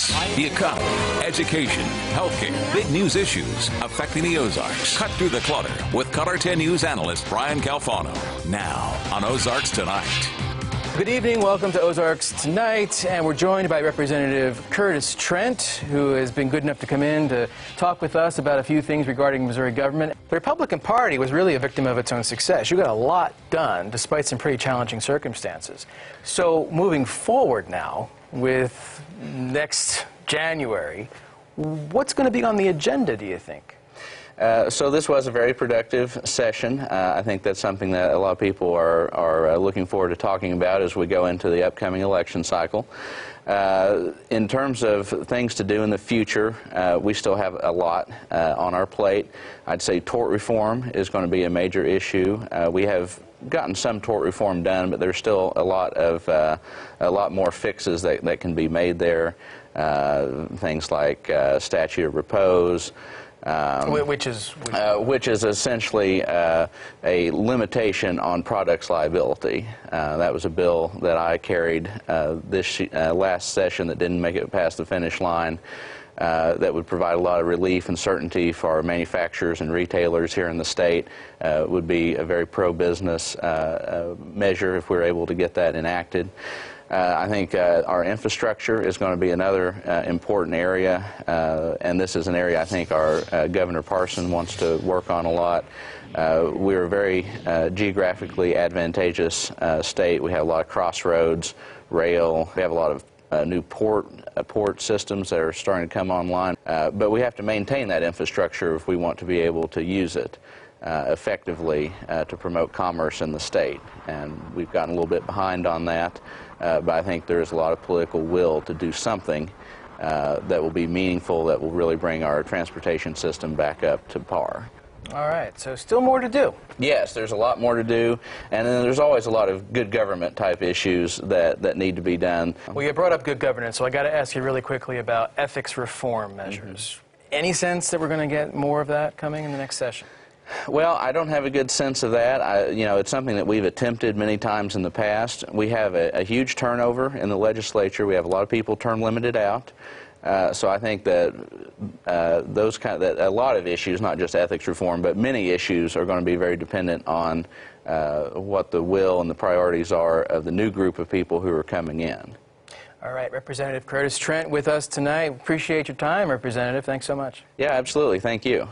politics, the economy, education, healthcare, big news issues affecting the Ozarks. Cut through the clutter with Color 10 News analyst Brian Calfano. Now on Ozarks Tonight. Good evening. Welcome to Ozarks Tonight. And we're joined by Representative Curtis Trent, who has been good enough to come in to talk with us about a few things regarding Missouri government. The Republican Party was really a victim of its own success. You got a lot done despite some pretty challenging circumstances. So moving forward now with next January, what's going to be on the agenda, do you think? So this was a very productive session. I think that's something that a lot of people are looking forward to talking about as we go into the upcoming election cycle. In terms of things to do in the future, we still have a lot on our plate. I'd say tort reform is going to be a major issue. We have gotten some tort reform done, but there's still a lot more fixes that can be made there. Things like statute of repose. Which is essentially a limitation on products liability. That was a bill that I carried this last session that didn't make it past the finish line. That would provide a lot of relief and certainty for our manufacturers and retailers here in the state. It would be a very pro-business measure if we're able to get that enacted. I think our infrastructure is going to be another important area, and this is an area I think our Governor Parson wants to work on a lot. We're a very geographically advantageous state. We have a lot of crossroads, rail. We have a lot of new port systems that are starting to come online. But we have to maintain that infrastructure if we want to be able to use it effectively to promote commerce in the state. And we've gotten a little bit behind on that. But I think there is a lot of political will to do something that will be meaningful, that will really bring our transportation system back up to par. all right. So still more to do. Yes, there's a lot more to do, and then there's always a lot of good government type issues that need to be done. Well, you brought up good governance, so I got to ask you really quickly about ethics reform measures. Any sense that we're going to get more of that coming in the next session? Well, I don't have a good sense of that. It's something that we've attempted many times in the past. We have a huge turnover in the legislature. We have a lot of people term limited out. So I think that a lot of issues, not just ethics reform, but many issues are going to be very dependent on what the will and the priorities are of the new group of people who are coming in. All right, Representative Curtis Trent with us tonight. Appreciate your time, Representative. Thanks so much. Yeah, absolutely. Thank you.